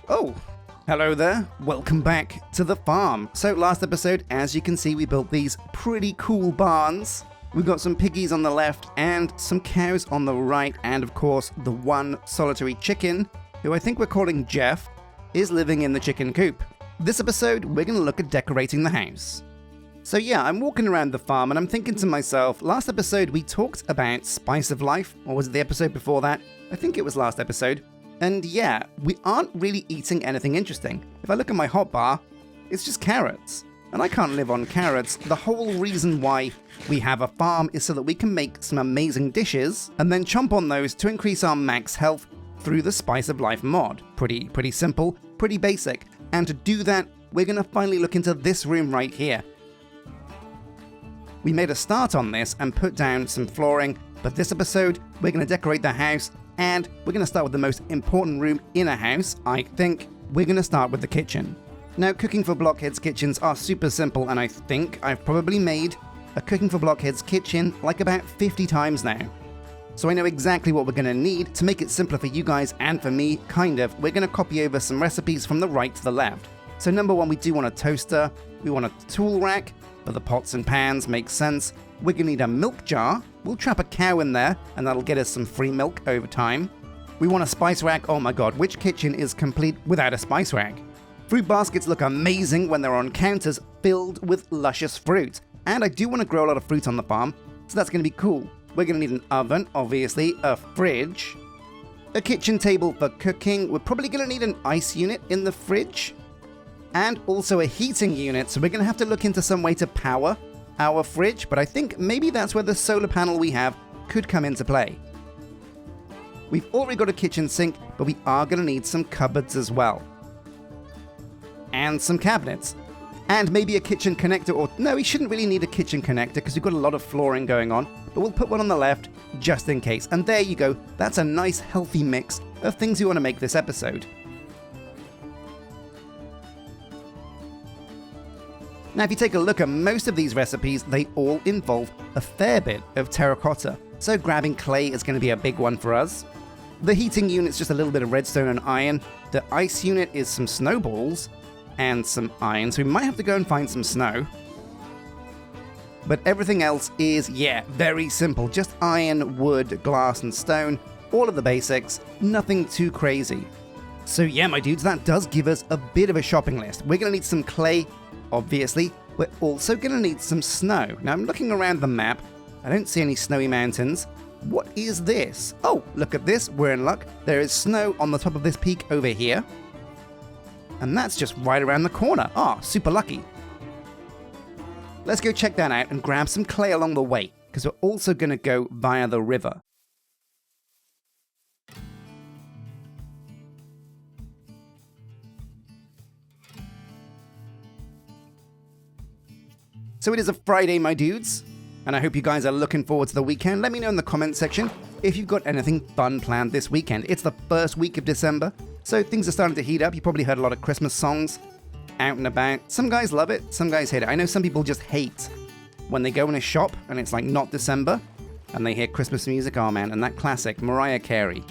Oh, hello there. Welcome back to the farm. So last episode, as you can see, we built these pretty cool barns. We've got some piggies on the left and some cows on the right, and of course the one solitary chicken, who I think we're calling Jeff, is living in the chicken coop. This episode, we're going to look at decorating the house. So yeah, I'm walking around the farm and I'm thinking to myself, last episode we talked about spice of life, or was it the episode before that? I think it was last episode. And yeah, we aren't really eating anything interesting. If I look at my hotbar, it's just carrots. And I can't live on carrots. The whole reason why we have a farm is so that we can make some amazing dishes and then chomp on those to increase our max health through the Spice of Life mod. Pretty simple, pretty basic. And to do that, we're going to finally look into this room right here. We made a start on this and put down some flooring, but this episode, we're going to decorate the house, and we're going to start with the most important room in a house, I think. We're going to start with the kitchen. Now, cooking for blockheads kitchens are super simple, and I think I've probably made a cooking for blockheads kitchen like about 50 times now. So I know exactly what we're going to need to make it simpler for you guys and for me, kind of. We're going to copy over some recipes from the right to the left. So number one, we do want a toaster, we want a tool rack, for the pots and pans, makes sense. We're going to need a milk jar. We'll trap a cow in there, and that'll get us some free milk over time. We want a spice rack. Oh my god, which kitchen is complete without a spice rack? Fruit baskets look amazing when they're on counters filled with luscious fruit. And I do want to grow a lot of fruit on the farm, so that's going to be cool. We're going to need an oven, obviously, a fridge, a kitchen table for cooking. We're probably going to need an ice unit in the fridge, and also a heating unit, so we're going to have to look into some way to power our fridge, but I think maybe that's where the solar panel we have could come into play. We've already got a kitchen sink, but we are going to need some cupboards as well. And some cabinets. And maybe a kitchen connector, or no, we shouldn't really need a kitchen connector because we've got a lot of flooring going on, but we'll put one on the left just in case. And there you go, that's a nice healthy mix of things you want to make this episode. Now, if you take a look at most of these recipes, they all involve a fair bit of terracotta. So grabbing clay is going to be a big one for us. The heating unit's just a little bit of redstone and iron. The ice unit is some snowballs and some iron, so we might have to go and find some snow. But everything else is, yeah, very simple. Just iron, wood, glass, and stone. All of the basics. Nothing too crazy. So yeah, my dudes, that does give us a bit of a shopping list. We're going to need some clay. Obviously, we're also going to need some snow. Now, I'm looking around the map. I don't see any snowy mountains. What is this? Oh, look at this. We're in luck. There is snow on the top of this peak over here. And that's just right around the corner. Ah, super lucky. Let's go check that out and grab some clay along the way, because we're also going to go via the river. So it is a Friday, my dudes, and I hope you guys are looking forward to the weekend. Let me know in the comment section if you've got anything fun planned this weekend. It's the first week of December, so things are starting to heat up. You probably heard a lot of Christmas songs out and about. Some guys love it, some guys hate it. I know some people just hate when they go in a shop and it's like not December, and they hear Christmas music, oh man, and that classic, Mariah Carey.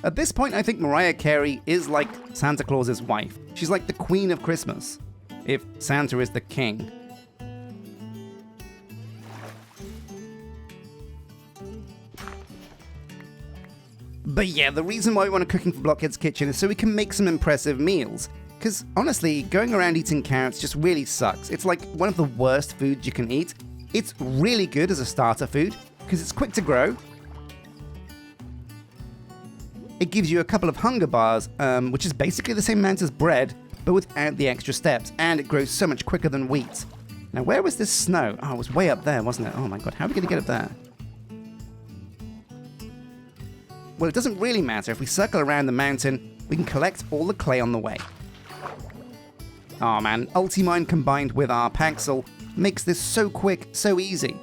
At this point, I think Mariah Carey is like Santa Claus's wife. She's like the queen of Christmas, if Santa is the king. But yeah, the reason why we want a Cooking for Blockheads kitchen is so we can make some impressive meals. Because honestly, going around eating carrots just really sucks. It's like one of the worst foods you can eat. It's really good as a starter food, because it's quick to grow. It gives you a couple of hunger bars, which is basically the same amount as bread, but without the extra steps, and it grows so much quicker than wheat. Now, where was this snow? Oh, it was way up there, wasn't it? Oh my god, how are we going to get up there? Well, it doesn't really matter. If we circle around the mountain, we can collect all the clay on the way. Oh man, Ultimine combined with our Paxel makes this so quick, so easy.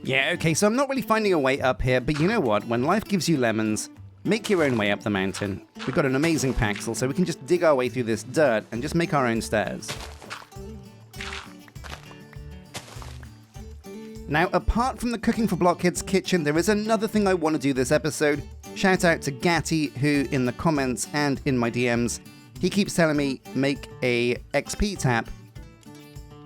Yeah, okay, so I'm not really finding a way up here, but you know what? When life gives you lemons, make your own way up the mountain. We've got an amazing Paxel, so we can just dig our way through this dirt and just make our own stairs. Now, apart from the Cooking for Blockheads kitchen, there is another thing I want to do this episode. Shout out to Gatty, who in the comments and in my DMs, he keeps telling me make a XP tap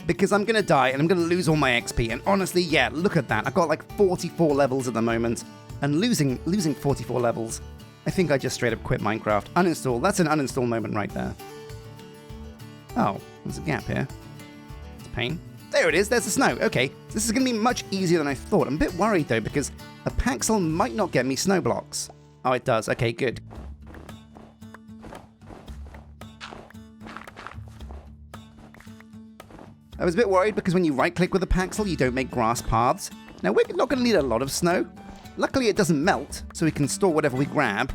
because I'm going to die and I'm going to lose all my XP. And honestly, yeah, look at that. I've got like 44 levels at the moment, and losing 44 levels. I think I just straight up quit Minecraft. Uninstall. That's an uninstall moment right there. Oh, there's a gap here. It's a pain. There it is, there's the snow. Okay, this is going to be much easier than I thought. I'm a bit worried though, because a Paxel might not get me snow blocks. Oh, it does. Okay, good. I was a bit worried because when you right-click with a Paxel, you don't make grass paths. Now, we're not going to need a lot of snow. Luckily, it doesn't melt, so we can store whatever we grab.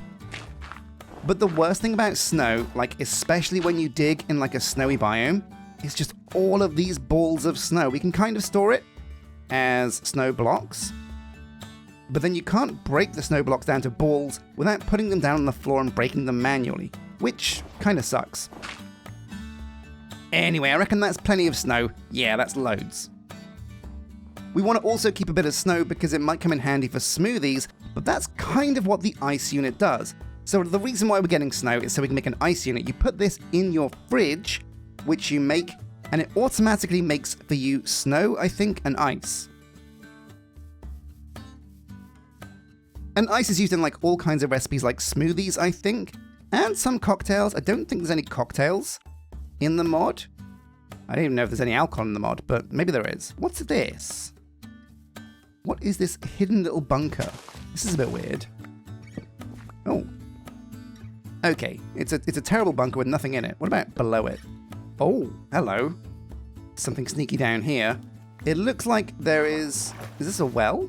But the worst thing about snow, like especially when you dig in like a snowy biome, is just all of these balls of snow. We can kind of store it as snow blocks, but then you can't break the snow blocks down to balls without putting them down on the floor and breaking them manually, which kind of sucks. Anyway, I reckon that's plenty of snow. Yeah, that's loads. We want to also keep a bit of snow because it might come in handy for smoothies, but that's kind of what the ice unit does. So the reason why we're getting snow is so we can make an ice unit. You put this in your fridge, which you make, and it automatically makes for you snow, I think, and ice. And ice is used in like all kinds of recipes like smoothies, I think, and some cocktails. I don't think there's any cocktails in the mod. I don't even know if there's any alcohol in the mod, but maybe there is. What's this? What is this hidden little bunker? This is a bit weird. Oh. Okay, it's a terrible bunker with nothing in it. What about below it? Oh, hello. Something sneaky down here. It looks like there is this a well?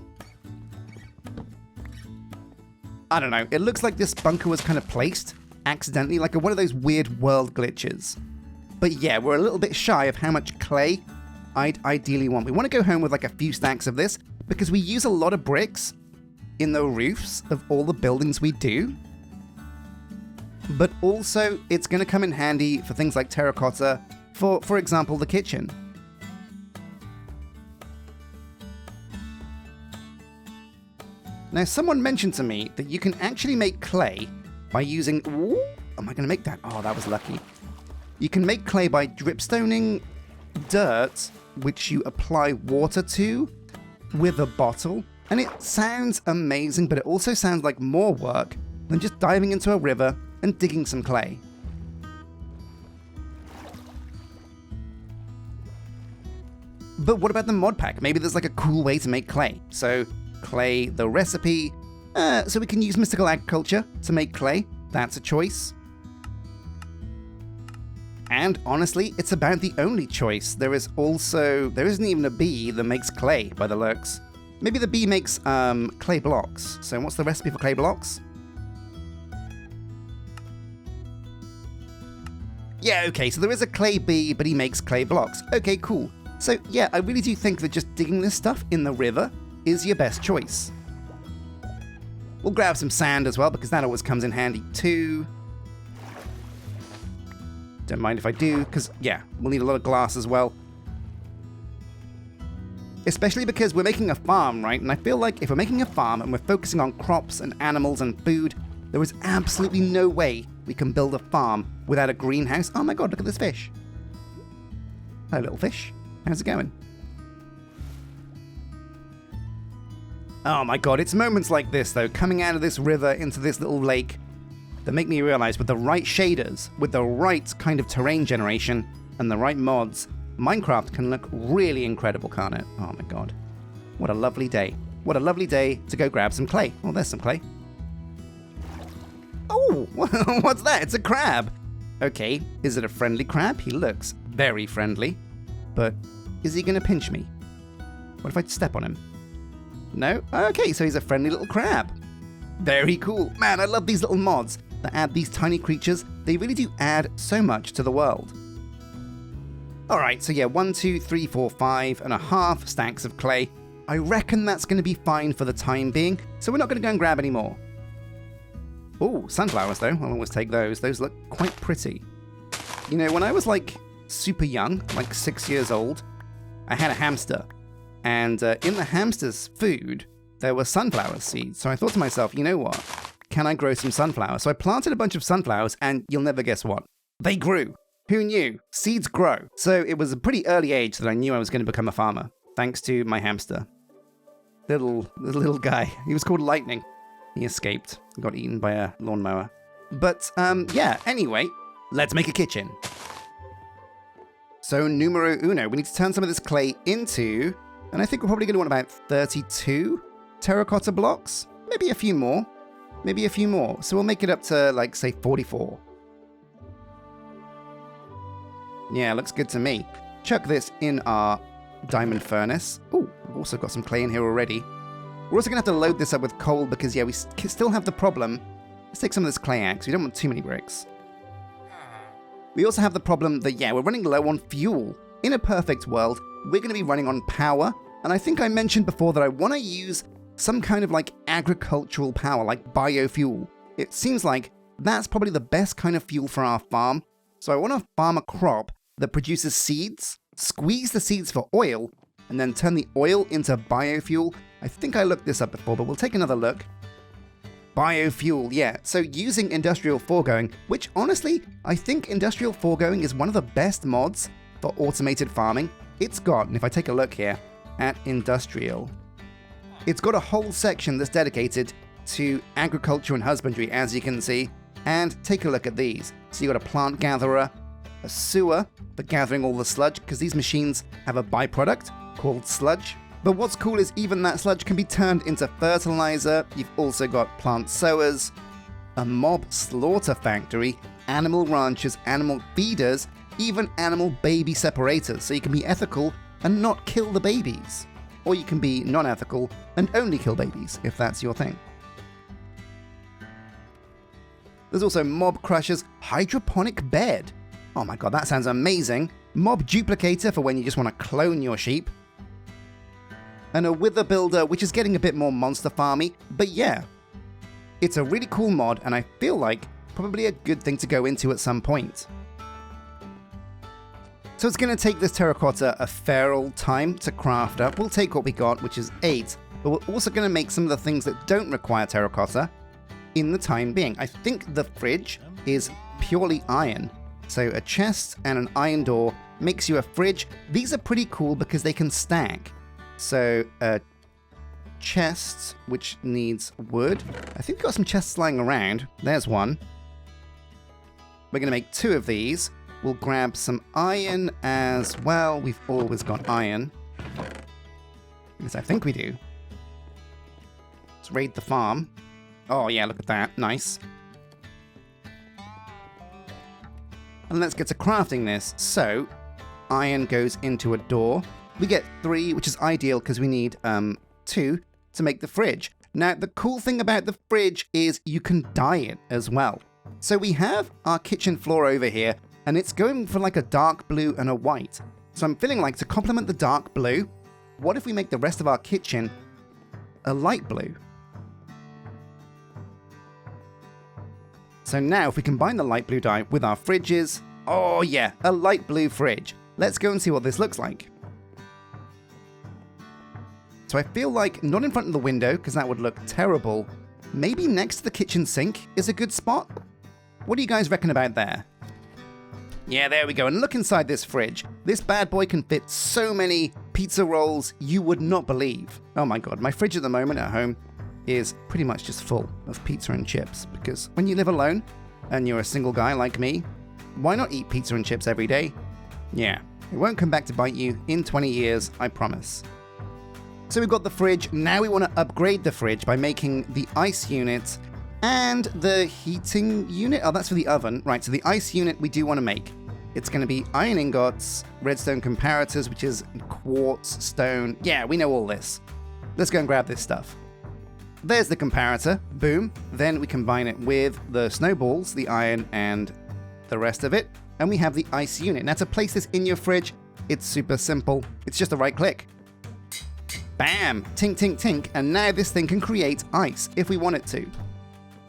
I don't know. It looks like this bunker was kind of placed accidentally, like one of those weird world glitches. But yeah, we're a little bit shy of how much clay I'd ideally want. We want to go home with like a few stacks of this because we use a lot of bricks in the roofs of all the buildings we do. But also, it's going to come in handy for things like terracotta, for example, the kitchen. Now, someone mentioned to me that you can actually make clay by using... Ooh, am I going to make that? Oh, that was lucky. You can make clay by dripstoning dirt, which you apply water to with a bottle. And it sounds amazing, but it also sounds like more work than just diving into a river and digging some clay. But what about the mod pack? Maybe there's like a cool way to make clay. So clay, the recipe, so we can use mystical agriculture to make clay. That's a choice. And honestly, it's about the only choice. There isn't even a bee that makes clay by the looks. Maybe the bee makes clay blocks. So what's the recipe for clay blocks? Yeah, okay, so there is a clay bee, but he makes clay blocks. Okay, cool. So yeah, I really do think that just digging this stuff in the river is your best choice. We'll grab some sand as well, because that always comes in handy too. Don't mind if I do, because yeah, we'll need a lot of glass as well. Especially because we're making a farm, right? And I feel like if we're making a farm and we're focusing on crops and animals and food, there is absolutely no way we can build a farm without a greenhouse. Oh my god, look at this fish. Hello, little fish. How's it going? Oh my god, it's moments like this, though, coming out of this river into this little lake, that make me realize with the right shaders, with the right kind of terrain generation, and the right mods, Minecraft can look really incredible, can't it? Oh my god. What a lovely day. What a lovely day to go grab some clay. Oh, there's some clay. Oh, what's that? It's a crab. Okay, is it a friendly crab? He looks very friendly. But is he going to pinch me? What if I step on him? No? Okay, so he's a friendly little crab. Very cool. Man, I love these little mods that add these tiny creatures. They really do add so much to the world. Alright, so yeah, 1, 2, 3, 4, 5.5 stacks of clay. I reckon that's going to be fine for the time being, so we're not going to go and grab any more. Oh, sunflowers though. I'll always take those. Those look quite pretty. You know, when I was like super young, like 6 years old, I had a hamster. And in the hamster's food, there were sunflower seeds. So I thought to myself, you know what? Can I grow some sunflowers? So I planted a bunch of sunflowers, and you'll never guess what. They grew. Who knew? Seeds grow. So it was a pretty early age that I knew I was going to become a farmer, thanks to my hamster. The little guy. He was called Lightning. He escaped. Got eaten by a lawnmower. But, yeah, anyway, let's make a kitchen. So, numero uno, we need to turn some of this clay into, and I think we're probably going to want about 32 terracotta blocks. Maybe a few more. Maybe a few more. So we'll make it up to, like, say, 44. Yeah, looks good to me. Chuck this in our diamond furnace. Oh, we've also got some clay in here already. We're also going to have to load this up with coal because, yeah, we still have the problem. Let's take some of this clay axe. We don't want too many bricks. We also have the problem that, yeah, we're running low on fuel. In a perfect world, we're going to be running on power. And I think I mentioned before that I want to use some kind of like agricultural power, like biofuel. It seems like that's probably the best kind of fuel for our farm. So I want to farm a crop that produces seeds, squeeze the seeds for oil, and then turn the oil into biofuel. I think I looked this up before, but we'll take another look. Biofuel, yeah. So using industrial foregoing, which honestly, I think industrial foregoing is one of the best mods for automated farming. It's got, and if I take a look here at industrial, it's got a whole section that's dedicated to agriculture and husbandry, as you can see. And take a look at these. So you've got a plant gatherer, a sewer for gathering all the sludge, because these machines have a byproduct called sludge. But what's cool is even that sludge can be turned into fertilizer. You've also got plant sowers, a mob slaughter factory, animal ranchers, animal feeders, even animal baby separators. So you can be ethical and not kill the babies. Or you can be non-ethical and only kill babies, if that's your thing. There's also mob crushers, hydroponic bed. Oh my god, that sounds amazing. Mob duplicator for when you just want to clone your sheep. And a wither builder, which is getting a bit more monster farmy, but yeah. It's a really cool mod, and I feel like probably a good thing to go into at some point. So it's going to take this terracotta a fair old time to craft up. We'll take what we got, which is 8, but we're also going to make some of the things that don't require terracotta in the time being. I think the fridge is purely iron. So a chest and an iron door makes you a fridge. These are pretty cool because they can stack. So a chest, which needs wood. I think we've got some chests lying around. There's one. We're going to make 2 of these. We'll grab some iron as well. We've always got iron. Yes, I think we do. Let's raid the farm. Oh yeah, look at that. Nice. And let's get to crafting this. So, iron goes into a door. We get 3, which is ideal because we need 2 to make the fridge. Now, the cool thing about the fridge is you can dye it as well. So we have our kitchen floor over here, and it's going for like a dark blue and a white. So I'm feeling like to complement the dark blue, what if we make the rest of our kitchen a light blue? So now if we combine the light blue dye with our fridges, oh yeah, a light blue fridge. Let's go and see what this looks like. So I feel like not in front of the window, because that would look terrible. Maybe next to the kitchen sink is a good spot? What do you guys reckon about there? Yeah, there we go. And look inside this fridge. This bad boy can fit so many pizza rolls you would not believe. Oh my god, my fridge at the moment at home is pretty much just full of pizza and chips. Because when you live alone, and you're a single guy like me, why not eat pizza and chips every day? Yeah, it won't come back to bite you in 20 years, I promise. So we've got the fridge. Now we want to upgrade the fridge by making the ice unit and the heating unit. Oh, that's for the oven. Right, so the ice unit we do want to make. It's going to be iron ingots, redstone comparators, which is quartz, stone. Yeah, we know all this. Let's go and grab this stuff. There's the comparator. Boom. Then we combine it with the snowballs, the iron, and the rest of it. And we have the ice unit. Now to place this in your fridge, it's super simple. It's just a right click. Bam! Tink, tink, tink. And now this thing can create ice if we want it to.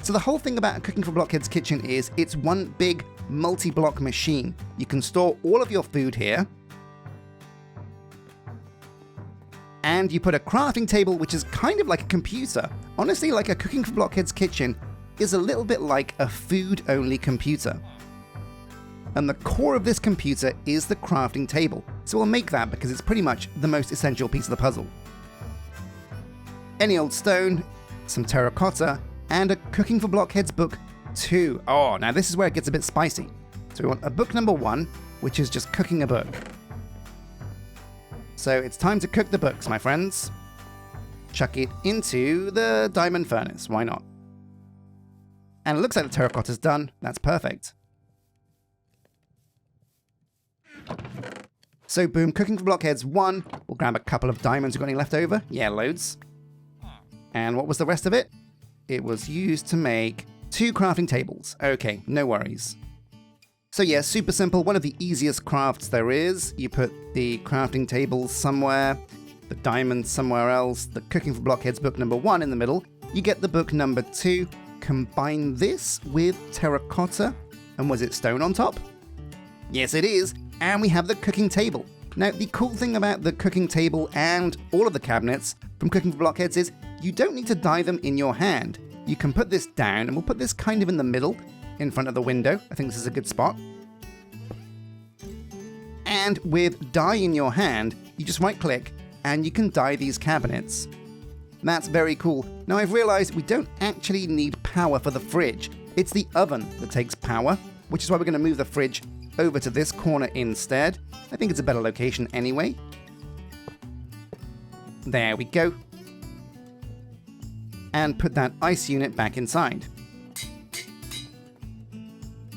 So the whole thing about Cooking for Blockheads Kitchen is it's one big multi-block machine. You can store all of your food here. And you put a crafting table, which is kind of like a computer. Honestly, like a Cooking for Blockheads kitchen is a little bit like a food-only computer. And the core of this computer is the crafting table. So we'll make that because it's pretty much the most essential piece of the puzzle. Any old stone, some terracotta, and a Cooking for Blockheads book 2. Oh, now this is where it gets a bit spicy. So we want a book number 1, which is just cooking a book. So it's time to cook the books, my friends. Chuck it into the diamond furnace, why not? And it looks like the terracotta's done. That's perfect. So boom, Cooking for Blockheads 1. We'll grab a couple of diamonds. We've got any left over? Yeah, loads. And what was the rest of it? It was used to make 2 crafting tables. Okay, no worries. So yeah, super simple. One of the easiest crafts there is. You put the crafting tables somewhere, the diamonds somewhere else, the Cooking for Blockheads book number 1 in the middle. You get the book number 2. Combine this with terracotta. And was it stone on top? Yes, it is. And we have the cooking table. Now, the cool thing about the cooking table and all of the cabinets from Cooking for Blockheads is you don't need to dye them in your hand. You can put this down, and we'll put this kind of in the middle, in front of the window. I think this is a good spot. And with dye in your hand, you just right-click, and you can dye these cabinets. That's very cool. Now, I've realized we don't actually need power for the fridge. It's the oven that takes power, which is why we're going to move the fridge over to this corner instead. I think it's a better location anyway. There we go. And put that ice unit back inside.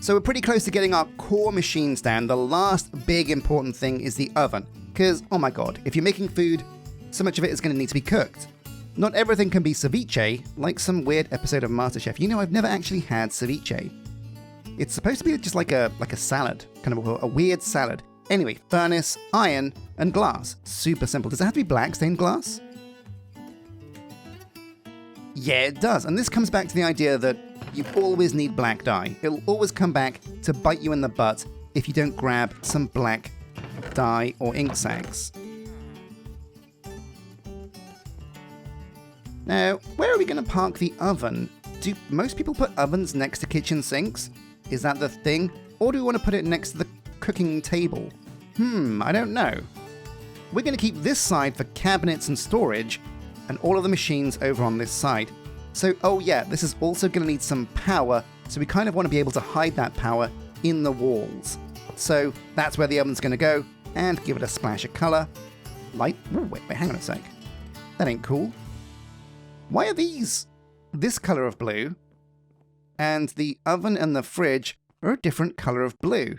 So we're pretty close to getting our core machines down. The last big important thing is the oven. Because, oh my god, if you're making food, so much of it is going to need to be cooked. Not everything can be ceviche, like some weird episode of MasterChef. You know, I've never actually had ceviche. It's supposed to be just like a salad, kind of a weird salad. Anyway, furnace, iron, and glass. Super simple. Does it have to be black stained glass? Yeah, it does. And this comes back to the idea that you always need black dye. It'll always come back to bite you in the butt if you don't grab some black dye or ink sacs. Now, where are we going to park the oven? Do most people put ovens next to kitchen sinks? Is that the thing? Or do we want to put it next to the cooking table? I don't know. We're going to keep this side for cabinets and storage, and all of the machines over on this side. So, oh yeah, this is also going to need some power, so we kind of want to be able to hide that power in the walls. So that's where the oven's going to go, and give it a splash of color. Light. Ooh, wait, hang on a sec. That ain't cool. Why are these this color of blue? And the oven and the fridge are a different color of blue.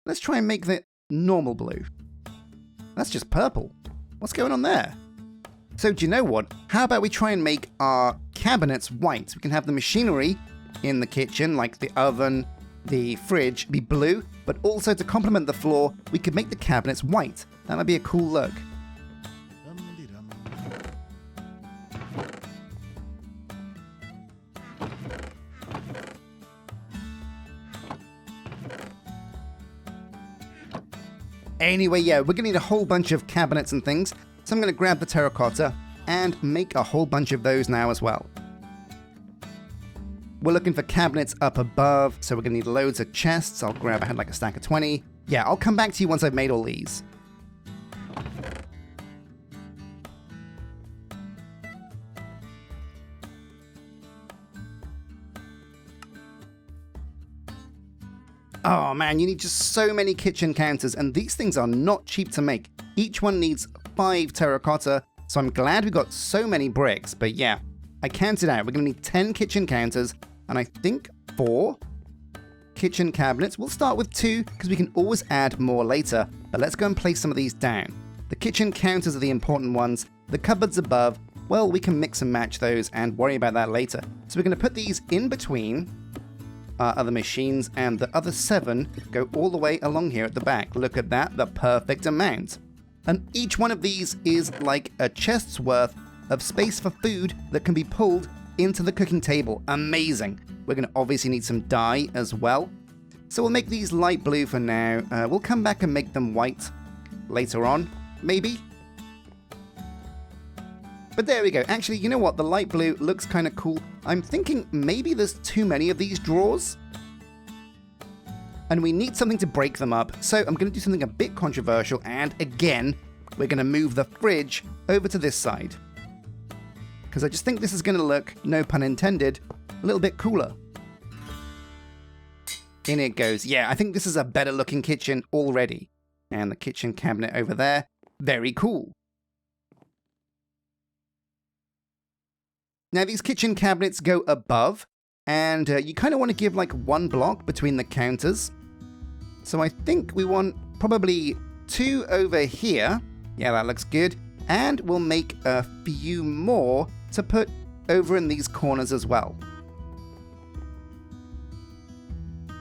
Let's try and make the normal blue. That's just purple. What's going on there? So do you know what? How about we try and make our cabinets white? We can have the machinery in the kitchen, like the oven, the fridge, be blue, but also to complement the floor, we could make the cabinets white. That might be a cool look. Anyway, yeah, we're going to need a whole bunch of cabinets and things, so I'm going to grab the terracotta and make a whole bunch of those now as well. We're looking for cabinets up above, so we're going to need loads of chests. I'll grab, I had like a stack of 20. Yeah, I'll come back to you once I've made all these. Oh man, you need just so many kitchen counters, and these things are not cheap to make. Each one needs 5 terracotta, so I'm glad we got so many bricks. But yeah, I counted out. We're going to need 10 kitchen counters, and I think 4 kitchen cabinets. We'll start with 2, because we can always add more later. But let's go and place some of these down. The kitchen counters are the important ones. The cupboards above, well, we can mix and match those and worry about that later. So we're going to put these in between our other machines, and the other 7 go all the way along here at the back. Look at that, the perfect amount. And each one of these is like a chest's worth of space for food that can be pulled into the cooking table. Amazing. We're going to obviously need some dye as well. So we'll make these light blue for now. We'll come back and make them white later on, maybe. But there we go. Actually, you know what? The light blue looks kind of cool. I'm thinking maybe there's too many of these drawers. And we need something to break them up. So I'm going to do something a bit controversial. And again, we're going to move the fridge over to this side. Because I just think this is going to look, no pun intended, a little bit cooler. In it goes. Yeah, I think this is a better looking kitchen already. And the kitchen cabinet over there. Very cool. Now these kitchen cabinets go above, and you kind of want to give like one block between the counters. So I think we want probably 2 over here. Yeah, that looks good. And we'll make a few more to put over in these corners as well.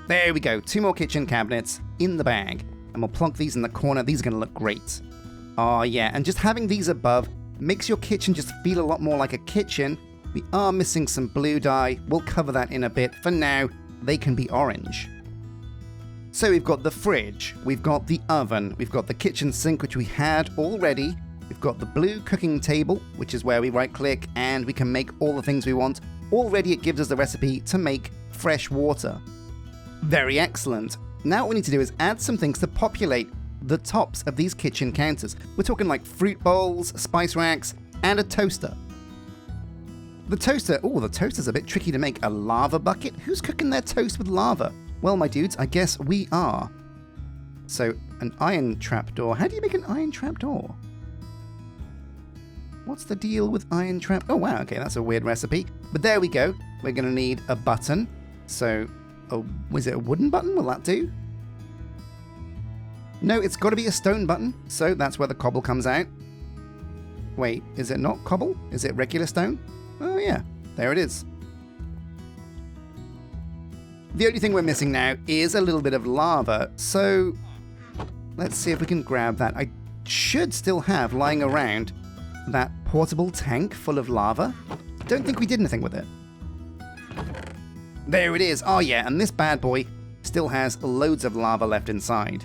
There we go, 2 more kitchen cabinets in the bag. And we'll plonk these in the corner. These are going to look great. Oh yeah, and just having these above makes your kitchen just feel a lot more like a kitchen. We are missing some blue dye. We'll cover that in a bit. For now, they can be orange. So we've got the fridge, we've got the oven, we've got the kitchen sink, which we had already. We've got the blue cooking table, which is where we right click and we can make all the things we want. Already it gives us the recipe to make fresh water. Very excellent. Now what we need to do is add some things to populate the tops of these kitchen counters. We're talking like fruit bowls, spice racks, and a toaster. The toaster's a bit tricky to make. A lava bucket? Who's cooking their toast with lava? Well, my dudes, I guess we are. So, an iron trapdoor. How do you make an iron trapdoor? What's the deal with iron trap? Oh, wow, okay, that's a weird recipe. But there we go. We're going to need a button. So, was it a wooden button? Will that do? No, it's got to be a stone button. So, that's where the cobble comes out. Wait, is it not cobble? Is it regular stone? Oh yeah, there it is. The only thing we're missing now is a little bit of lava, so let's see if we can grab that. I should still have lying around that portable tank full of lava. Don't think we did anything with it. There it is. Oh yeah, and this bad boy still has loads of lava left inside.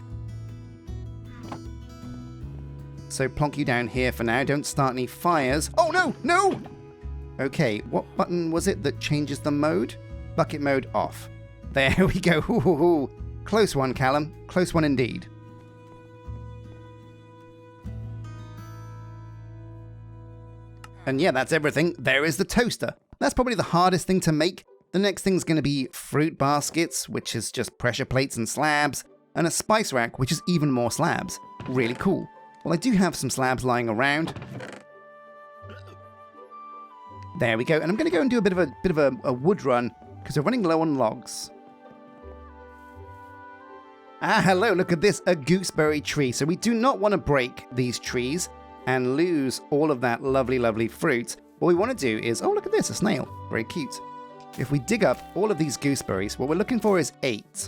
So plonk you down here for now. Don't start any fires. Oh no, no! Okay, what button was it that changes the mode? Bucket mode off. There we go. Ooh. Close one, Callum. Close one indeed. And yeah, that's everything. There is the toaster. That's probably the hardest thing to make. The next thing's going to be fruit baskets, which is just pressure plates and slabs, and a spice rack, which is even more slabs. Really cool. Well, I do have some slabs lying around. There we go, and I'm going to go and do a bit of a wood run because we're running low on logs. Ah, hello, look at this, a gooseberry tree. So we do not want to break these trees and lose all of that lovely, lovely fruit. What we want to do is, oh, look at this, a snail. Very cute. If we dig up all of these gooseberries, what we're looking for is 8.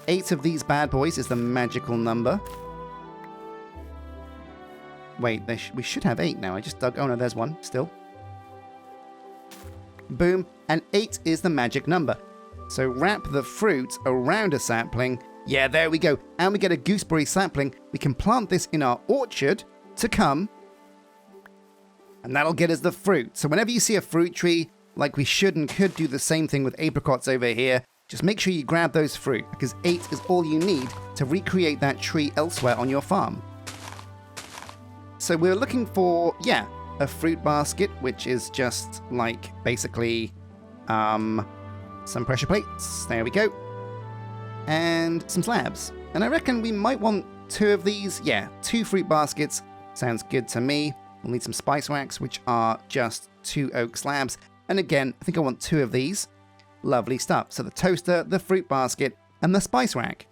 8 of these bad boys is the magical number. Wait, we should have 8 now. I just dug, oh no, there's one still. Boom, and 8 is the magic number. So wrap the fruit around a sapling. Yeah, there we go. And we get a gooseberry sapling. We can plant this in our orchard to come. And that'll get us the fruit. So whenever you see a fruit tree, like we should and could do the same thing with apricots over here, just make sure you grab those fruit, because 8 is all you need to recreate that tree elsewhere on your farm. So we're looking for, yeah, a fruit basket, which is just like basically some pressure plates. There we go. And some slabs. And I reckon we might want 2 of these. Yeah, 2 fruit baskets. Sounds good to me. We'll need some spice racks, which are just 2 oak slabs. And again, I think I want 2 of these. Lovely stuff. So the toaster, the fruit basket, and the spice rack.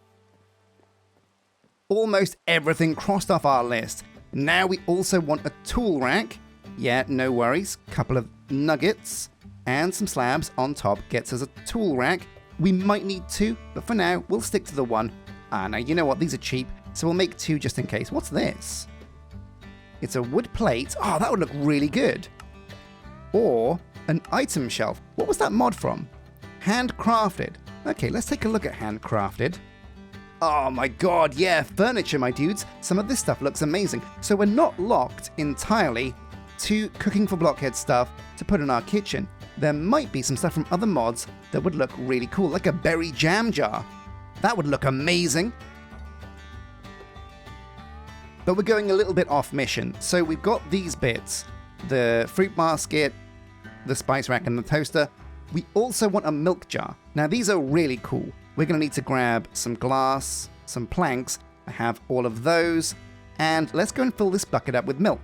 Almost everything crossed off our list. Now we also want a tool rack. Yeah, no worries. Couple of nuggets and some slabs on top gets us a tool rack. We might need 2, but for now, we'll stick to the 1. Now you know what? These are cheap, so we'll make 2 just in case. What's this? It's a wood plate. Oh, that would look really good. Or an item shelf. What was that mod from? Handcrafted. Okay, let's take a look at handcrafted. Oh my god, yeah, furniture, my dudes. Some of this stuff looks amazing. So we're not locked entirely to cooking for blockhead stuff to put in our kitchen. There might be some stuff from other mods that would look really cool, like a berry jam jar. That would look amazing. But we're going a little bit off mission. So we've got these bits, the fruit basket, the spice rack, and the toaster. We also want a milk jar. Now these are really cool. We're going to need to grab some glass, some planks. I have all of those. And let's go and fill this bucket up with milk.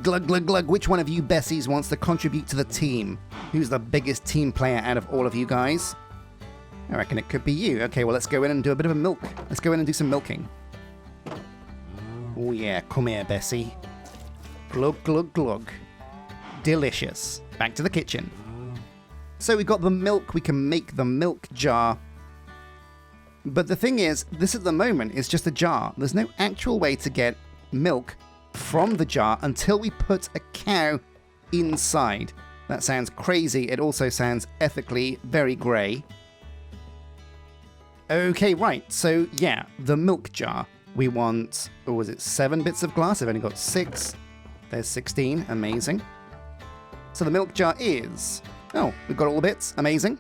Glug, glug, glug. Which one of you Bessies wants to contribute to the team? Who's the biggest team player out of all of you guys? I reckon it could be you. Okay, well, let's go in and do a bit of a milk. Let's go in and do some milking. Oh, yeah. Come here, Bessie. Glug, glug, glug. Delicious. Back to the kitchen. So we've got the milk. We can make the milk jar. But the thing is, this at the moment is just a jar. There's no actual way to get milk from the jar until we put a cow inside. That sounds crazy. It also sounds ethically very grey. Okay, right. So, yeah, the milk jar. We want, or was it 7 bits of glass? I've only got 6. There's 16. Amazing. So the milk jar is... Oh, we've got all the bits. Amazing.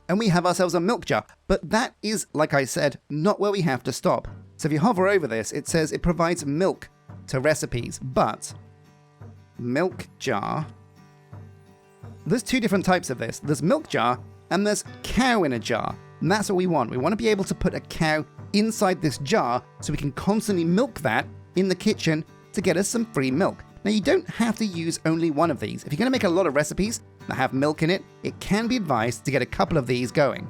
And we have ourselves a milk jar. But that is, like I said, not where we have to stop. So if you hover over this, it says it provides milk to recipes. But milk jar... There's 2 different types of this. There's milk jar and there's cow in a jar. And that's what we want. We want to be able to put a cow inside this jar so we can constantly milk that in the kitchen to get us some free milk. Now, you don't have to use only one of these. If you're going to make a lot of recipes that have milk in it, it can be advised to get a couple of these going.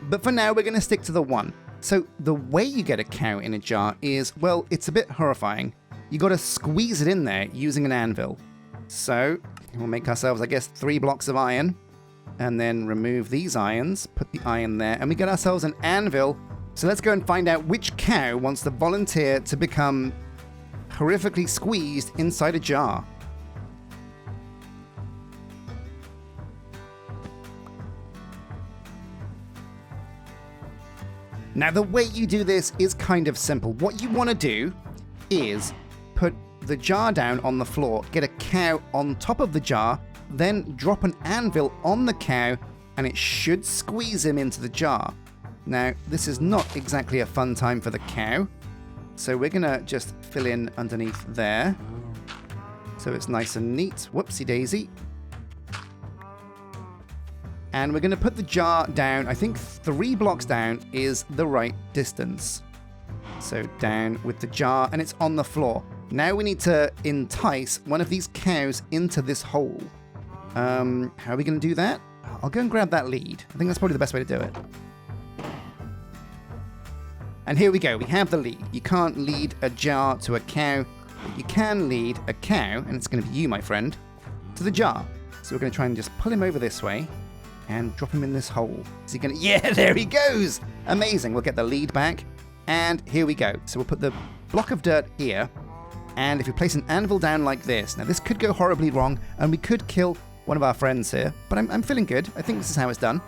But for now, we're going to stick to the one. So the way you get a cow in a jar is, well, it's a bit horrifying. You got to squeeze it in there using an anvil. So we'll make ourselves, I guess, 3 blocks of iron. And then remove these irons, put the iron there, and we get ourselves an anvil. So let's go and find out which cow wants to volunteer to become horrifically squeezed inside a jar. Now, the way you do this is kind of simple. What you want to do is put the jar down on the floor, get a cow on top of the jar, then drop an anvil on the cow, and it should squeeze him into the jar. Now, this is not exactly a fun time for the cow, so we're gonna just fill in underneath there, so it's nice and neat. Whoopsie daisy. And we're gonna put the jar down. I think 3 blocks down is the right distance. So down with the jar, and it's on the floor. Now we need to entice one of these cows into this hole. How are we going to do that? I'll go and grab that lead. I think that's probably the best way to do it. And here we go. We have the lead. You can't lead a jar to a cow, but you can lead a cow, and it's going to be you, my friend, to the jar. So we're going to try and just pull him over this way and drop him in this hole. Is he going to... Yeah, there he goes! Amazing. We'll get the lead back, and here we go. So we'll put the block of dirt here, and if you place an anvil down like this... Now, this could go horribly wrong, and we could kill one of our friends here, but I'm feeling good. I think this is how it's done.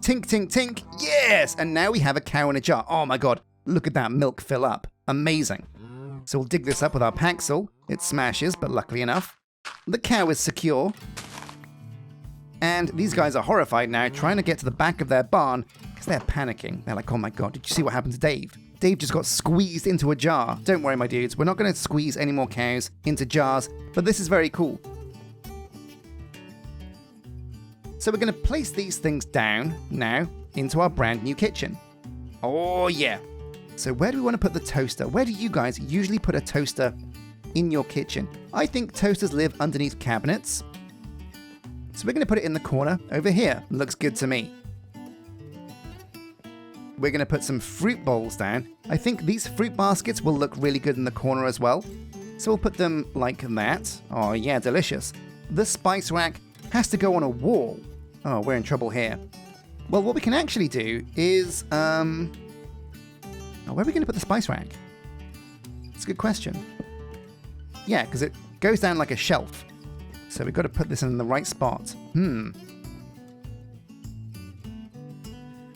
Tink, tink, tink. Yes! And now we have a cow in a jar. Oh my god. Look at that milk fill up. Amazing. So we'll dig this up with our paxel. It smashes, but luckily enough. The cow is secure. And these guys are horrified now, trying to get to the back of their barn because they're panicking. They're like, oh my god, did you see what happened to Dave? Dave just got squeezed into a jar. Don't worry, my dudes. We're not going to squeeze any more cows into jars, but this is very cool. So we're going to place these things down now into our brand new kitchen. Oh, yeah. So where do we want to put the toaster? Where do you guys usually put a toaster in your kitchen? I think toasters live underneath cabinets. So we're going to put it in the corner over here. Looks good to me. We're going to put some fruit bowls down. I think these fruit baskets will look really good in the corner as well. So we'll put them like that. Oh yeah, delicious. The spice rack has to go on a wall. Oh, we're in trouble here. Well, what we can actually do is... where are we going to put the spice rack? It's a good question. Yeah, because it goes down like a shelf. So we've got to put this in the right spot.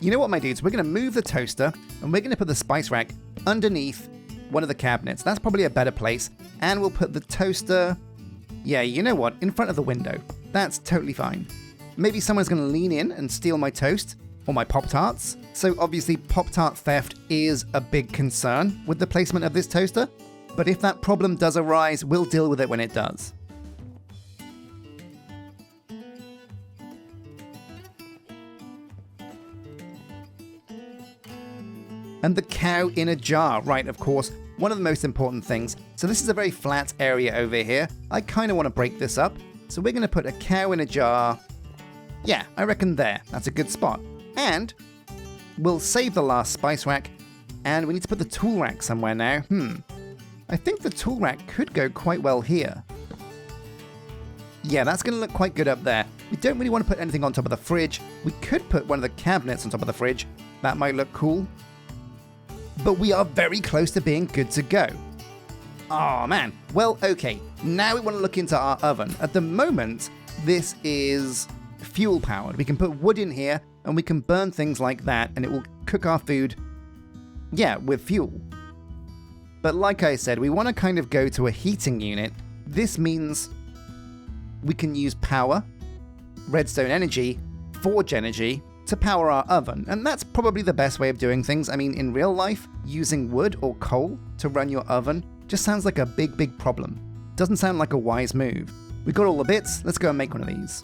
you know what, my dudes? We're going to move the toaster and we're going to put the spice rack underneath one of the cabinets. That's probably a better place. And we'll put the toaster, yeah, you know what, in front of the window. That's totally fine. Maybe someone's going to lean in and steal my toast or my Pop-Tarts. So obviously Pop-Tart theft is a big concern with the placement of this toaster. But if that problem does arise, we'll deal with it when it does. And the cow in a jar, right, of course, one of the most important things. So this is a very flat area over here. I kind of want to break this up. So we're going to put a cow in a jar. Yeah, I reckon there. That's a good spot. And we'll save the last spice rack. And we need to put the tool rack somewhere now. I think the tool rack could go quite well here. Yeah, that's going to look quite good up there. We don't really want to put anything on top of the fridge. We could put one of the cabinets on top of the fridge. That might look cool. But we are very close to being good to go. Oh man. Well, okay. Now we want to look into our oven. At the moment, this is fuel powered. We can put wood in here and we can burn things like that and it will cook our food, yeah, with fuel. But like I said, we want to kind of go to a heating unit. This means we can use power, redstone energy, forge energy, to power our oven, and that's probably the best way of doing things. I mean, in real life, using wood or coal to run your oven just sounds like a big problem. Doesn't sound like a wise move. We got all the bits, let's go and make one of these.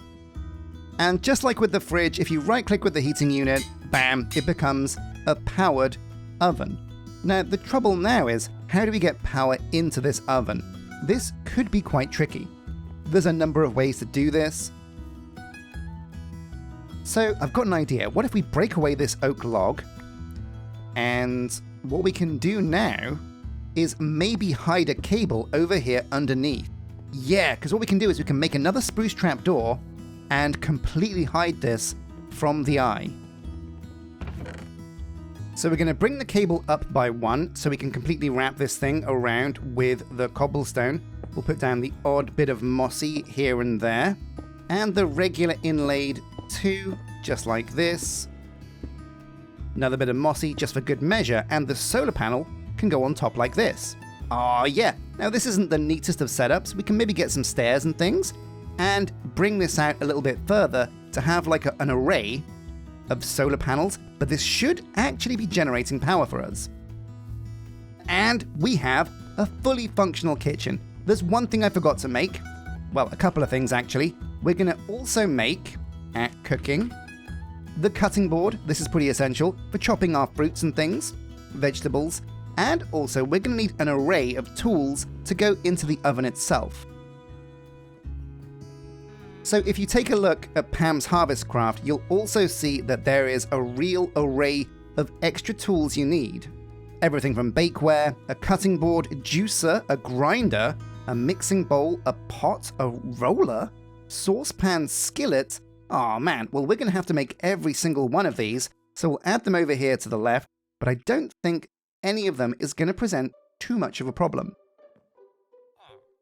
And just like with the fridge, if you right-click with the heating unit, bam, it becomes a powered oven. Now, the trouble now is, how do we get power into this oven? This could be quite tricky. There's a number of ways to do this. So I've got an idea. What if we break away this oak log? And what we can do now is maybe hide a cable over here underneath. Yeah, because what we can do is we can make another spruce trapdoor and completely hide this from the eye. So we're going to bring the cable up by one so we can completely wrap this thing around with the cobblestone. We'll put down the odd bit of mossy here and there. And the regular inlaid 2, just like this. Another bit of mossy just for good measure, and the solar panel can go on top like this. Oh yeah, now this isn't the neatest of setups. We can maybe get some stairs and things, and bring this out a little bit further to have like an array of solar panels, but this should actually be generating power for us. And we have a fully functional kitchen. There's one thing I forgot to make. Well, a couple of things actually. We're going to also make, at cooking, the cutting board. This is pretty essential for chopping our fruits and things, vegetables, and also we're going to need an array of tools to go into the oven itself. So if you take a look at Pam's Harvest Craft, you'll also see that there is a real array of extra tools you need. Everything from bakeware, a cutting board, juicer, a grinder, a mixing bowl, a pot, a roller, saucepan, skillet. Oh man, well we're going to have to make every single one of these, so we'll add them over here to the left, but I don't think any of them is going to present too much of a problem.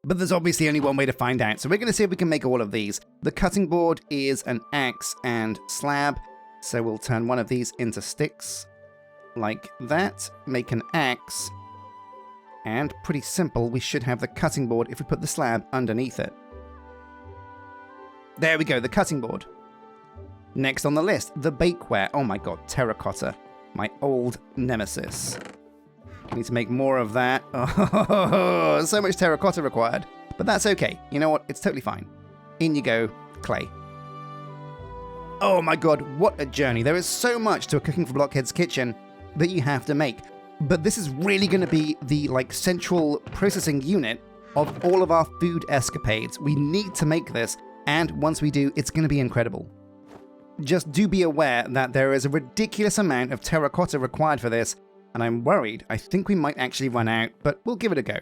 But there's obviously only one way to find out, so we're going to see if we can make all of these. The cutting board is an axe and slab, so we'll turn one of these into sticks, like that, make an axe, and pretty simple, we should have the cutting board if we put the slab underneath it. There we go, the cutting board. Next on the list, the bakeware. Oh my god, terracotta. My old nemesis. I need to make more of that. Oh, so much terracotta required. But that's okay. You know what? It's totally fine. In you go, clay. Oh my god, what a journey. There is so much to a Cooking for Blockheads kitchen that you have to make. But this is really going to be the central processing unit of all of our food escapades. We need to make this. And once we do, it's going to be incredible. Just do be aware that there is a ridiculous amount of terracotta required for this, and I'm worried. I think we might actually run out, but we'll give it a go.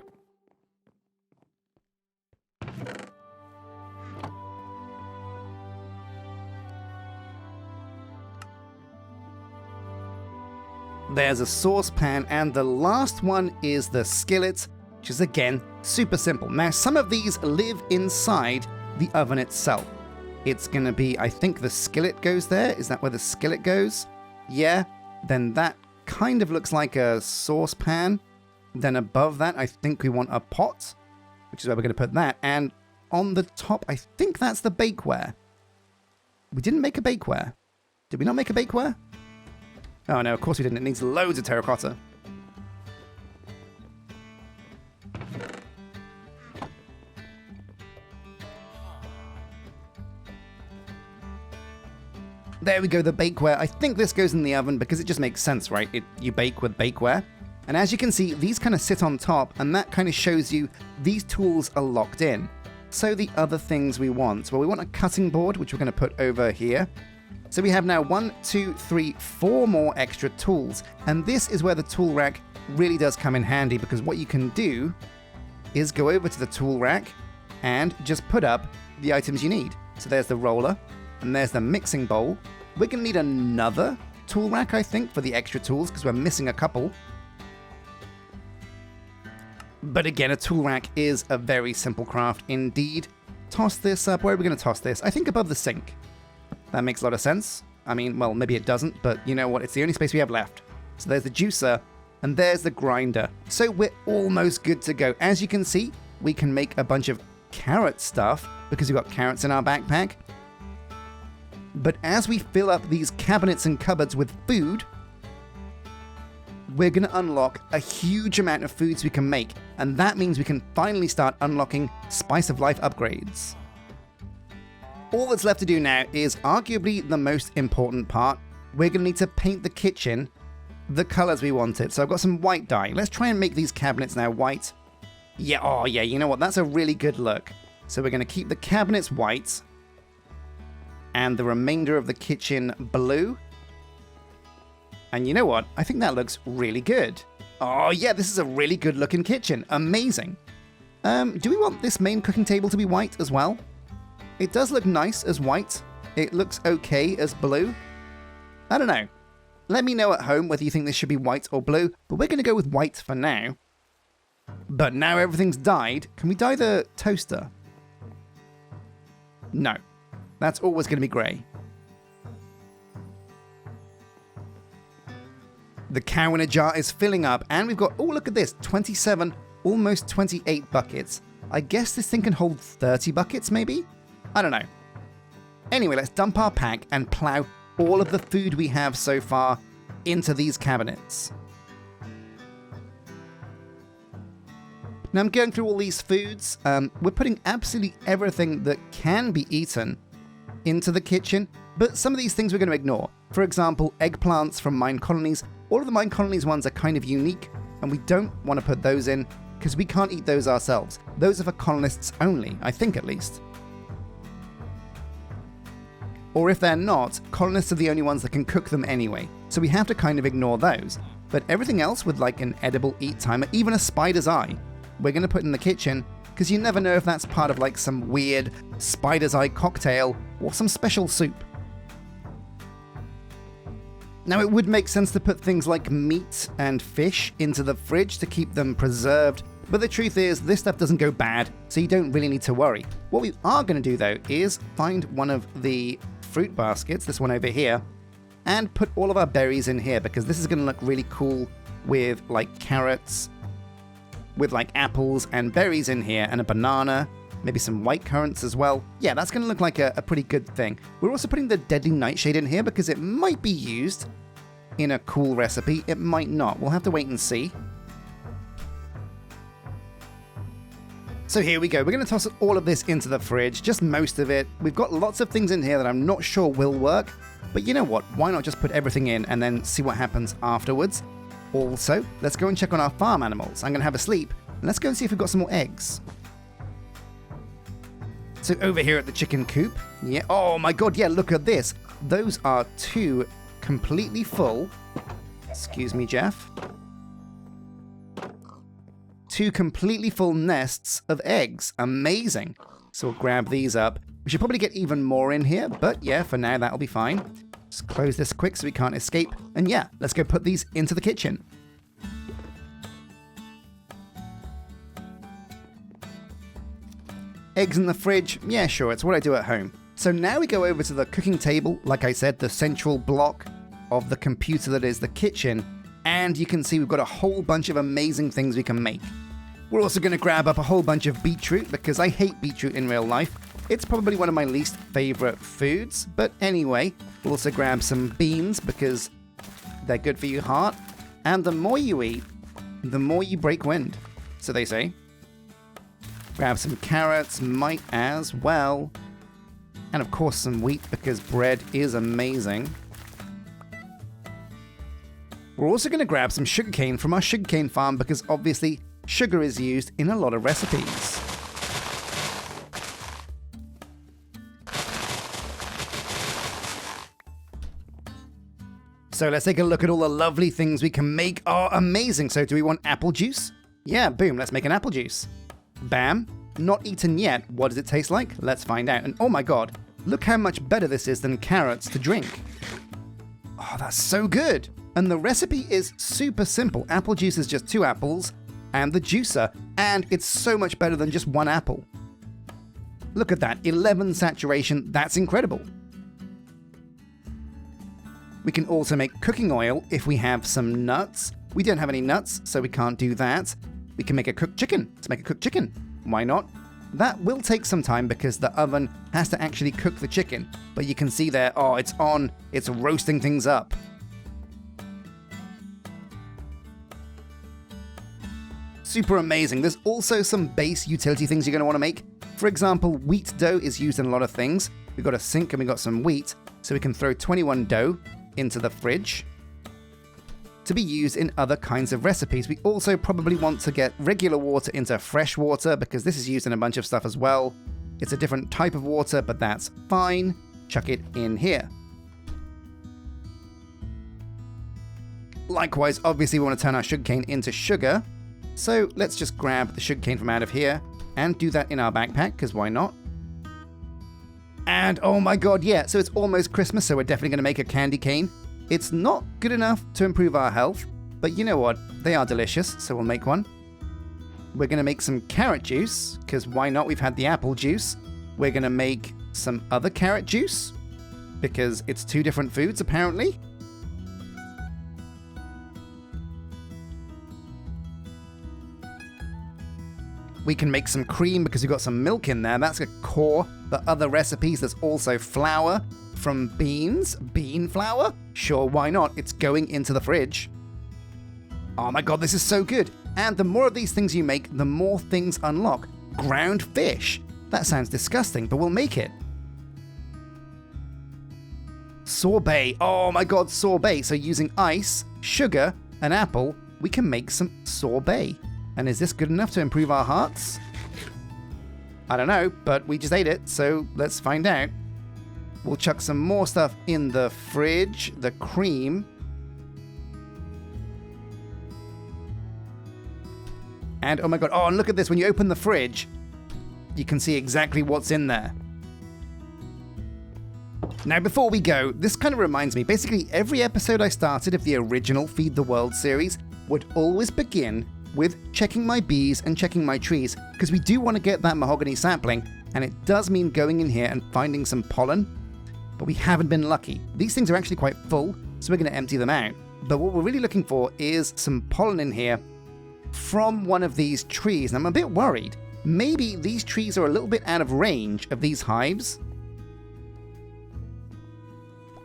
There's a saucepan, and the last one is the skillet, which is again super simple. Now, some of these live inside the oven itself. It's gonna be, I think the skillet goes there. Is that where the skillet goes? Yeah, then that kind of looks like a saucepan. Then above that, I think we want a pot, which is where we're going to put that. And on the top, I think that's the bakeware. We didn't make a bakeware. Did we not make a bakeware? Oh no, of course we didn't. It needs loads of terracotta. There we go, the bakeware. I think this goes in the oven because it just makes sense, right? You bake with bakeware. And as you can see, these kind of sit on top, and that kind of shows you these tools are locked in. So the other things we want, well, we want a cutting board, which we're going to put over here. So we have now 1, 2, 3, 4 more extra tools. And this is where the tool rack really does come in handy, because what you can do is go over to the tool rack and just put up the items you need. So there's the roller, and there's the mixing bowl. We're going to need another tool rack, I think, for the extra tools, because we're missing a couple. But again, a tool rack is a very simple craft indeed. Toss this up. Where are we going to toss this? I think above the sink. That makes a lot of sense. I mean, well, maybe it doesn't, but you know what? It's the only space we have left. So there's the juicer, and there's the grinder. So we're almost good to go. As you can see, we can make a bunch of carrot stuff, because we've got carrots in our backpack. But as we fill up these cabinets and cupboards with food, we're going to unlock a huge amount of foods we can make, and that means we can finally start unlocking Spice of Life upgrades. All that's left to do now is arguably the most important part. We're going to need to paint the kitchen the colors we wanted. So I've got some white dye. Let's try and make these cabinets now white. Yeah, oh yeah, you know what? That's a really good look. So we're going to keep the cabinets white, and the remainder of the kitchen blue. And you know what? I think that looks really good. Oh yeah, this is a really good looking kitchen. Amazing. Do we want this main cooking table to be white as well? It does look nice as white. It looks okay as blue. I don't know. Let me know at home whether you think this should be white or blue, but we're going to go with white for now. But now everything's dyed, can we dye the toaster? No. That's always going to be grey. The cow in a jar is filling up, and we've got, oh look at this, 27, almost 28 buckets. I guess this thing can hold 30 buckets maybe? I don't know. Anyway, let's dump our pack and plow all of the food we have so far into these cabinets. Now I'm going through all these foods. We're putting absolutely everything that can be eaten into the kitchen, but some of these things we're going to ignore. For example, eggplants from Minecolonies. All of the Minecolonies ones are kind of unique, and we don't want to put those in because we can't eat those ourselves. Those are for colonists only, I think at least. Or if they're not, colonists are the only ones that can cook them anyway, so we have to kind of ignore those. But everything else with like an edible eat timer, even a spider's eye, we're going to put in the kitchen, because you never know if that's part of like some weird spider's eye cocktail or some special soup. Now it would make sense to put things like meat and fish into the fridge to keep them preserved, but the truth is this stuff doesn't go bad, so you don't really need to worry. What we are going to do though is find one of the fruit baskets, this one over here, and put all of our berries in here, because this is going to look really cool with like carrots, with like apples and berries in here, and a banana, maybe some white currants as well. Yeah, that's going to look like a pretty good thing. We're also putting the deadly nightshade in here because it might be used in a cool recipe. It might not. We'll have to wait and see. So here we go. We're going to toss all of this into the fridge, just most of it. We've got lots of things in here that I'm not sure will work, but you know what? Why not just put everything in and then see what happens afterwards? Also, let's go and check on our farm animals. I'm going to have a sleep, and let's go and see if we've got some more eggs. So over here at the chicken coop, yeah, oh my god, yeah, look at this. Those are 2 completely full, excuse me, Jeff, 2 completely full nests of eggs. Amazing. So we'll grab these up. We should probably get even more in here, but yeah, for now that'll be fine. Just close this quick so we can't escape. And yeah, let's go put these into the kitchen. Eggs in the fridge, yeah sure, it's what I do at home. So now we go over to the cooking table, like I said, the central block, of the computer that is the kitchen, and you can see we've got a whole bunch of amazing things we can make. We're also going to grab up a whole bunch of beetroot, because I hate beetroot in real life. It's probably one of my least favorite foods, but anyway, we'll also grab some beans, because they're good for your heart, and the more you eat, the more you break wind, so they say. Grab some carrots, might as well. And of course some wheat, because bread is amazing. We're also going to grab some sugarcane from our sugarcane farm, because obviously sugar is used in a lot of recipes. So let's take a look at all the lovely things we can make. Oh, amazing. So do we want apple juice? Yeah, boom, let's make an apple juice. Bam. Not eaten yet. What does it taste like? Let's find out. And oh my god, look how much better this is than carrots to drink. Oh, that's so good. And the recipe is super simple. Apple juice is just 2 apples and the juicer, and it's so much better than just 1 apple. Look at that, 11 saturation. That's incredible. We can also make cooking oil if we have some nuts. We don't have any nuts, so we can't do that. We can make a cooked chicken. Let's make a cooked chicken. Why not? That will take some time because the oven has to actually cook the chicken. But you can see there, oh, it's on. It's roasting things up. Super amazing. There's also some base utility things you're going to want to make. For example, wheat dough is used in a lot of things. We've got a sink and we've got some wheat, so we can throw 21 dough into the fridge to be used in other kinds of recipes. We also probably want to get regular water into fresh water, because this is used in a bunch of stuff as well. It's a different type of water, but that's fine. Chuck it in here. Likewise, obviously we want to turn our sugarcane into sugar. So let's just grab the sugarcane from out of here and do that in our backpack, because why not? And oh my god, yeah, so it's almost Christmas, so we're definitely going to make a candy cane. It's not good enough to improve our health, but you know what? They are delicious, so we'll make one. We're going to make some carrot juice, because why not? We've had the apple juice. We're going to make some other carrot juice, because it's 2 different foods, apparently. We can make some cream because we've got some milk in there. That's a core. The other recipes, there's also flour from beans. Bean flour? Sure, why not? It's going into the fridge. Oh my god, this is so good. And the more of these things you make, the more things unlock. Ground fish. That sounds disgusting, but we'll make it. Sorbet. Oh my god, sorbet. So using ice, sugar, and apple, we can make some sorbet. And is this good enough to improve our hearts? I don't know, but we just ate it, so let's find out. We'll chuck some more stuff in the fridge, the cream. And oh my god, oh, and look at this, when you open the fridge, you can see exactly what's in there. Now before we go, this kind of reminds me, basically every episode I started of the original Feed the World series would always begin with checking my bees and checking my trees, because we do want to get that mahogany sapling, and it does mean going in here and finding some pollen, but we haven't been lucky. These things are actually quite full, so we're going to empty them out. But what we're really looking for is some pollen in here from one of these trees, and I'm a bit worried. Maybe these trees are a little bit out of range of these hives,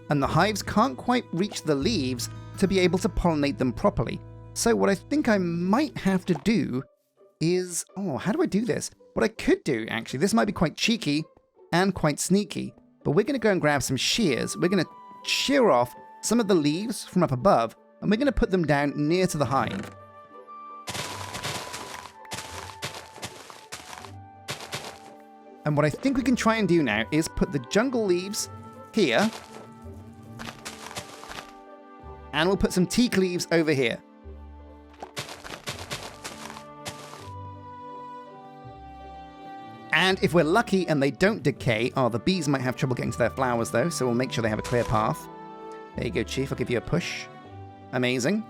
and the hives can't quite reach the leaves to be able to pollinate them properly. So what I think I might have to do is... oh, how do I do this? What I could do, actually, this might be quite cheeky and quite sneaky, but we're going to go and grab some shears. We're going to shear off some of the leaves from up above, and we're going to put them down near to the hive. And what I think we can try and do now is put the jungle leaves here, and we'll put some teak leaves over here. And if we're lucky and they don't decay, oh, the bees might have trouble getting to their flowers though, so we'll make sure they have a clear path. There you go, Chief, I'll give you a push. Amazing.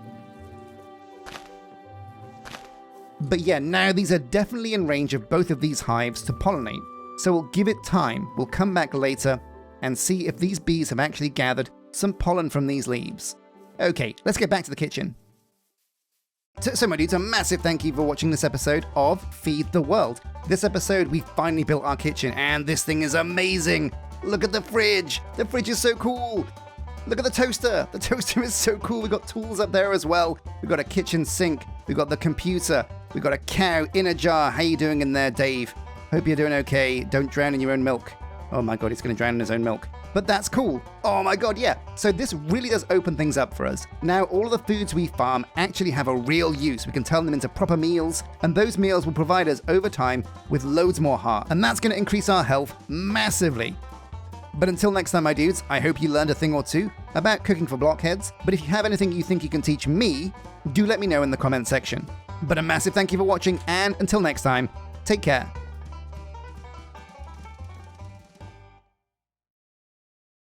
But yeah, now these are definitely in range of both of these hives to pollinate, so we'll give it time. We'll come back later and see if these bees have actually gathered some pollen from these leaves. Okay, let's get back to the kitchen. So my dudes, a massive thank you for watching this episode of Feed the World. This episode, we finally built our kitchen, and this thing is amazing. Look at the fridge. The fridge is so cool. Look at the toaster. The toaster is so cool. We've got tools up there as well. We've got a kitchen sink. We've got the computer. We've got a cow in a jar. How you doing in there, Dave? Hope you're doing okay. Don't drown in your own milk. Oh my god, he's going to drown in his own milk. But that's cool. Oh my god, yeah. So this really does open things up for us. Now, all of the foods we farm actually have a real use. We can turn them into proper meals, and those meals will provide us over time with loads more heart. And that's going to increase our health massively. But until next time, my dudes, I hope you learned a thing or two about cooking for blockheads. But if you have anything you think you can teach me, do let me know in the comment section. But a massive thank you for watching, and until next time, take care.